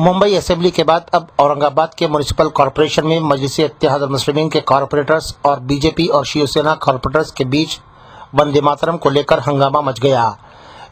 Mumbai assembly के बाद अब औरंगाबाद के municipal corporation में मजलिस-ए इत्तेहाद मुस्लिमीन के कॉरपोरेटर्स और बीजेपी और शिवसेना कॉरपोरेटर्स के बीच वंदे मातरम को लेकर हंगामा मच गया।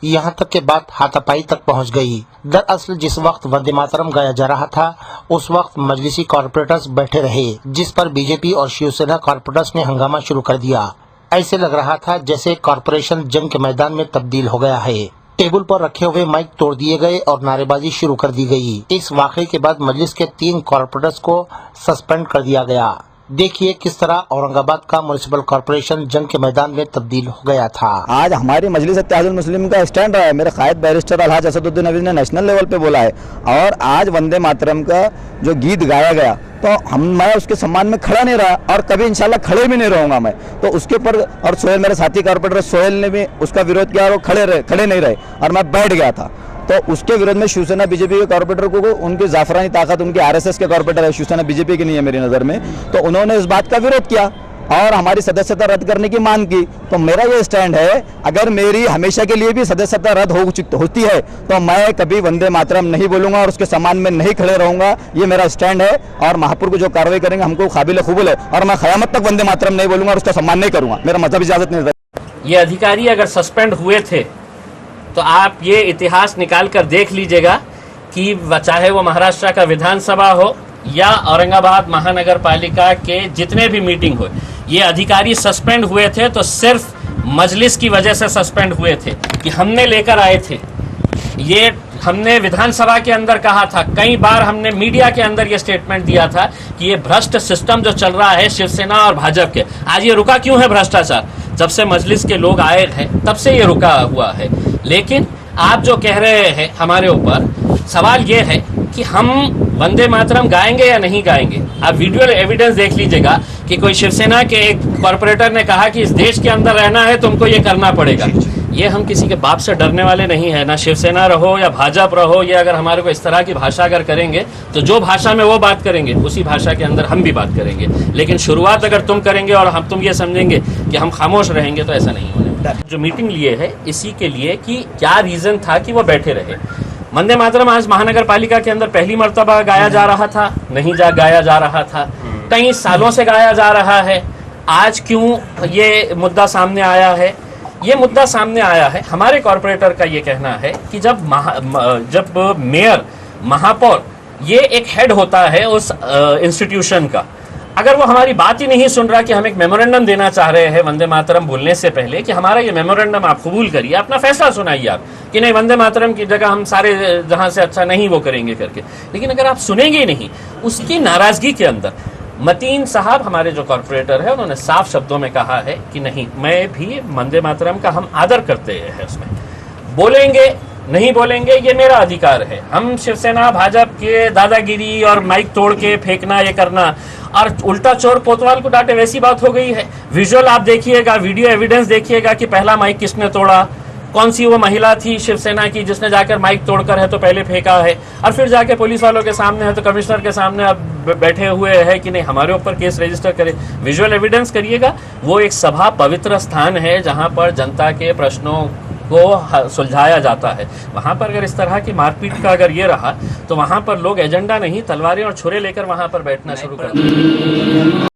यहां तक के बात हाथापाई तक पहुंच गई। दरअसल जिस वक्त वंदे मातरम गाया जा रहा था उस वक्त मजलिसी कॉरपोरेटर्स बैठे रहे, जिस पर बीजेपी और शिवसेना कॉरपोरेटर्स ने हंगामा शुरू कर दिया। ऐसे लग रहा था जैसे कॉरपोरेशन जंग के मैदान में तब्दील हो गया है। टेबल पर रखे हुए माइक तोड़ दिए गए और नारेबाजी शुरू कर दी गई। इस वाकये के बाद मजलिस के 3 कॉरपोरेटर्स को सस्पेंड कर दिया गया। देखिए किस तरह औरंगाबाद का म्युनिसिपल कॉरपोरेशन जंग के मैदान में तब्दील हो गया था। आज हमारी मजलिस इत्तेहादुल मुस्लिम का स्टैंड रहा है। मेरे कायद बैरिस्टर अलहाज असदुद्दीन अवीज़ ने नेशनल लेवल पे बोला है और आज वंदे मातरम का जो गीत गाया गया तो मैं उसके सम्मान में खड़ा नहीं रहा और कभी इंशाल्लाह खड़े भी नहीं रहूंगा मैं। तो उसके ऊपर और सोहेल मेरे साथी कॉरपोरेटर सोहेल ने भी उसका विरोध किया और वो खड़े नहीं रहे और मैं बैठ गया था। तो उसके विरोध में शिवसेना बीजेपी के कॉरपोरेटर को उनकी जाफरानी ताकत उनकी आरएसएस के कॉरपोरेटर है, शिवसेना बीजेपी की नहीं है मेरी नज़र में, तो उन्होंने इस बात का विरोध किया और हमारी सदस्यता रद्द करने की मांग की। तो मेरा ये स्टैंड है, अगर मेरी हमेशा के लिए भी सदस्यता रद्द होती है तो मैं कभी वंदे मातरम नहीं बोलूंगा और उसके सम्मान में नहीं खड़े रहूंगा। ये मेरा स्टैंड है और महापुर को जो कार्रवाई करेंगे हमको काबिल कबूल है और मैं क़यामत तक वंदे मातरम नहीं बोलूंगा और उसका सम्मान नहीं करूंगा। मेरा मजहब इजाजत नहीं देता। ये अधिकारी अगर सस्पेंड हुए थे तो आप ये इतिहास निकाल कर देख लीजिएगा कि चाहे वो महाराष्ट्र का विधानसभा हो या औरंगाबाद महानगर पालिका के जितने भी मीटिंग हुए, ये अधिकारी सस्पेंड हुए थे तो सिर्फ मजलिस की वजह से सस्पेंड हुए थे कि हमने लेकर आए थे। ये हमने विधानसभा के अंदर कहा था, कई बार हमने मीडिया के अंदर ये स्टेटमेंट दिया था कि ये भ्रष्ट सिस्टम जो चल रहा है शिवसेना और भाजपा के, आज ये रुका क्यों है भ्रष्टाचार? जब से मजलिस के लोग आए हैं तब से ये रुका हुआ है। लेकिन आप जो कह रहे हैं हमारे ऊपर, सवाल ये है कि हम वंदे मातरम गाएंगे या नहीं गाएंगे। आप वीडियो एविडेंस देख लीजिएगा कि कोई शिवसेना के एक कॉरपोरेटर ने कहा कि इस देश के अंदर रहना है तुमको ये करना पड़ेगा। ये हम किसी के बाप से डरने वाले नहीं है, ना शिवसेना रहो या भाजपा रहो। ये अगर हमारे को इस तरह की भाषा अगर करेंगे तो जो भाषा में वो बात करेंगे उसी भाषा के अंदर हम भी बात करेंगे। लेकिन शुरुआत अगर तुम करेंगे और हम तुम ये समझेंगे कि हम खामोश रहेंगे तो ऐसा नहीं होने। जो मीटिंग लिए है इसी के लिए कि क्या रीजन था कि वो बैठे रहे। वंदे मातरम आज महानगर पालिका के अंदर पहली मर्तबा गाया जा रहा था, नहीं गाया जा रहा था, कई सालों से गाया जा रहा है। आज क्यों ये मुद्दा सामने आया है? ये मुद्दा सामने आया है, हमारे कॉरपोरेटर का ये कहना है कि जब मेयर, महापौर, ये एक हेड होता है उस इंस्टीट्यूशन का, अगर वो हमारी बात ही नहीं सुन रहा कि हम एक मेमोरेंडम देना चाह रहे हैं वंदे मातरम बोलने से पहले कि हमारा ये मेमोरेंडम आप कबूल करिए, अपना फैसला सुनाइए आप कि नहीं वंदे मातरम की जगह हम सारे जहां से अच्छा नहीं वो करेंगे करके। लेकिन अगर आप सुनेंगे ही नहीं, उसकी नाराजगी के अंदर मतीन साहब हमारे जो कॉरपोरेटर है उन्होंने साफ शब्दों में कहा है कि नहीं, मैं भी वंदे मातरम का हम आदर करते हैं, उसमें बोलेंगे नहीं बोलेंगे ये मेरा अधिकार है। हम शिवसेना भाजपा के दादागिरी और माइक तोड़ के फेंकना ये करना और उल्टा चोर कोतवाल को डांटे वैसी बात हो गई है। विजुअल आप देखिएगा, वीडियो एविडेंस देखिएगा कि पहला माइक किसने तोड़ा, कौन सी वो महिला थी शिवसेना की जिसने जाकर माइक तोड़कर है तो पहले फेंका है और फिर जाके पुलिस वालों के सामने है तो कमिश्नर के सामने अब बैठे हुए हैं कि नहीं हमारे ऊपर केस रजिस्टर करे। विजुअल एविडेंस करिएगा। वो एक सभा पवित्र स्थान है जहां पर जनता के प्रश्नों को सुलझाया जाता है। वहां पर अगर इस तरह की मारपीट का अगर ये रहा तो वहां पर लोग एजेंडा नहीं तलवारें और छुरे लेकर वहां पर बैठना शुरू कर देंगे।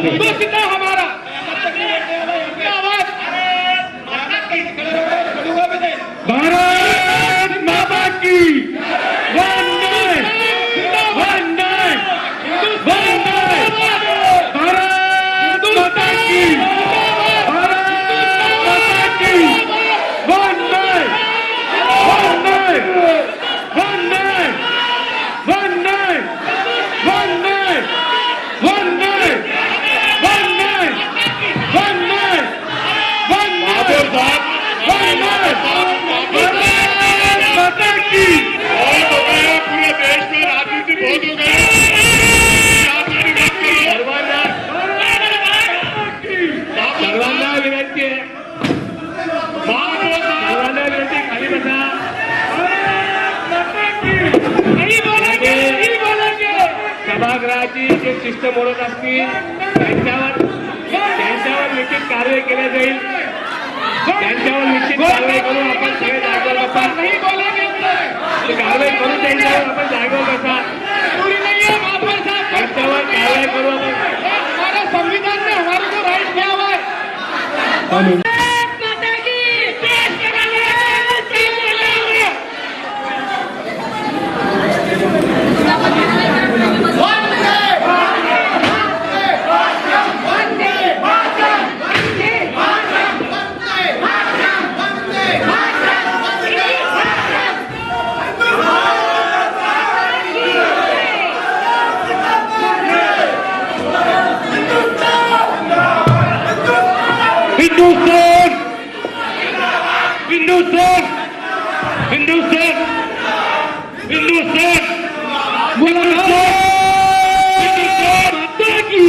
तो कितना हमारा आवाज भारत माता की वंदे वंदे वंदे भारत माता की भारत माता की वंदे वंदे वंदे वंदे वंदे वंदे वंदे वंदे वंदे माता की बहुत हो गया पूरे देश में राजनीति बहुत हो गई सर्वांना विनंती आहे सर्वांना विनंती खाली बसा सभागृहाची जे शिस्त मोडत असतील त्यांच्यावर निश्चित कारवाई केल्या जाईल त्यांच्यावर निश्चित कारवाई करून आपण सगळे जागेवर बसा कारवाई करून त्यांच्यावर आपण जागेवर बसा त्यांच्यावर कारवाई करू आपण हमारा संविधान में हमारे को राइट दिया हुआ है हिंदुस्तान हिंदुस्तान हिंदुस्तान हिंदुस्तान हिंदुस्तान माता की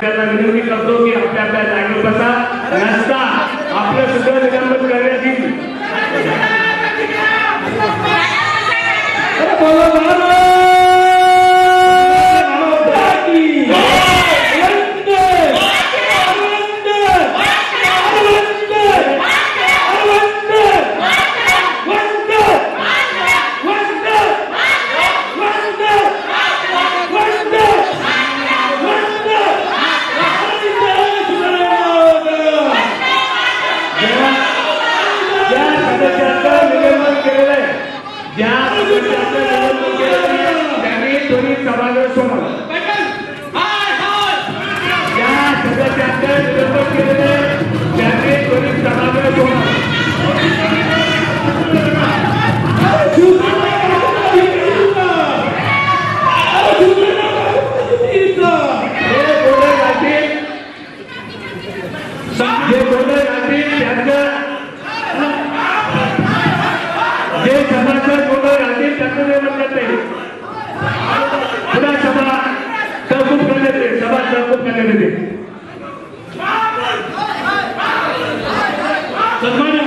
त्यांना विनंती करतो की आपल्या आपल्या जागेवर बसा नसता आपलं सुद्धा निलंबन करण्यात येईल त्यांनी त्वरित सभागृह सोडलं ज्या सदस्यांचं निलंबन केलेलं त्यांनी त्वरित सभागृह सोडलं जे बोलले राहतील त्यांचं जे सभासद बोलले राहतील त्यांचं नियमन करते पुन्हा सभा तहकूब करण्यात येते सभा तहकूब करण्यात येते सन्मान्य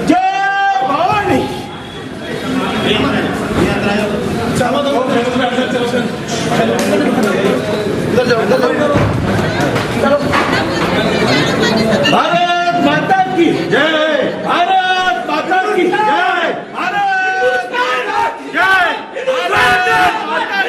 जय भवानी। भारत माता की जय, भारत माता की जय, भारत माता की जय, भारत माता की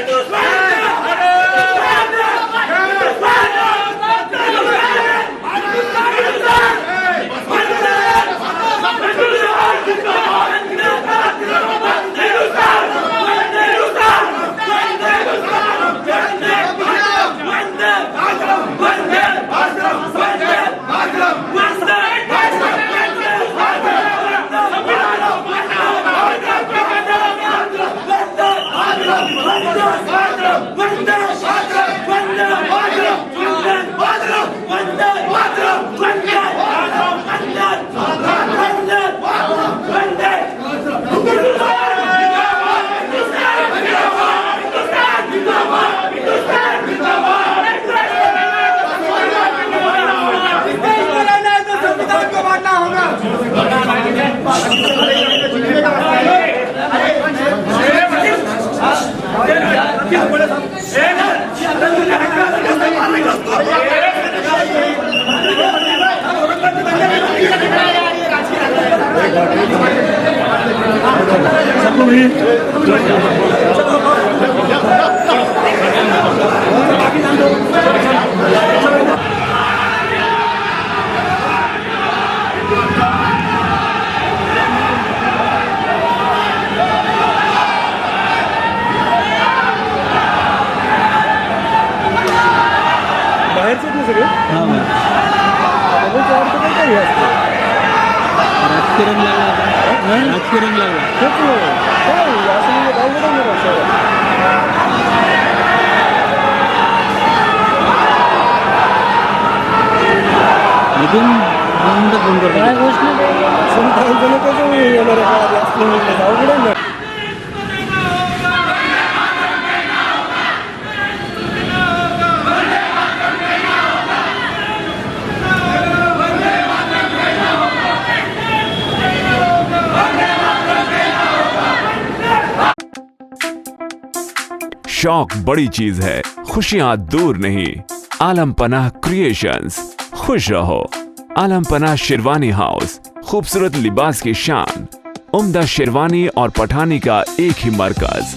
शौक बड़ी चीज है, खुशियां दूर नहीं। आलम पनाह क्रिएशंस, खुश रहो। आलम पनाह शेरवानी हाउस, खूबसूरत लिबास की शान, उम्दा शेरवानी और पठानी का एक ही मरकज।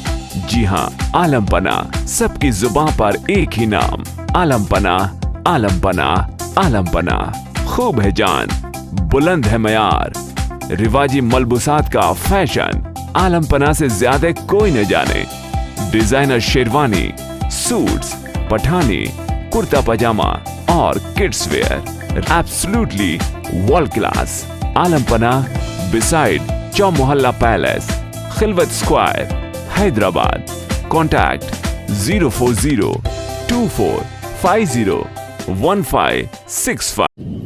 जी हाँ, आलम पनाह, सबकी जुबान पर एक ही नाम, आलम पनाह, आलम पनाह, आलम पनाह। खूब है जान, बुलंद है मयार, रिवाजी मलबूसात का फैशन, आलम पनाह से ज्यादा कोई न जाने। डिजाइनर शेरवानी, सूट्स, पठानी, कुर्ता पजामा और kids wear, absolutely world class. Alam Panah, beside Chowmahalla palace, Khilwat square, Hyderabad. Contact 04024501565।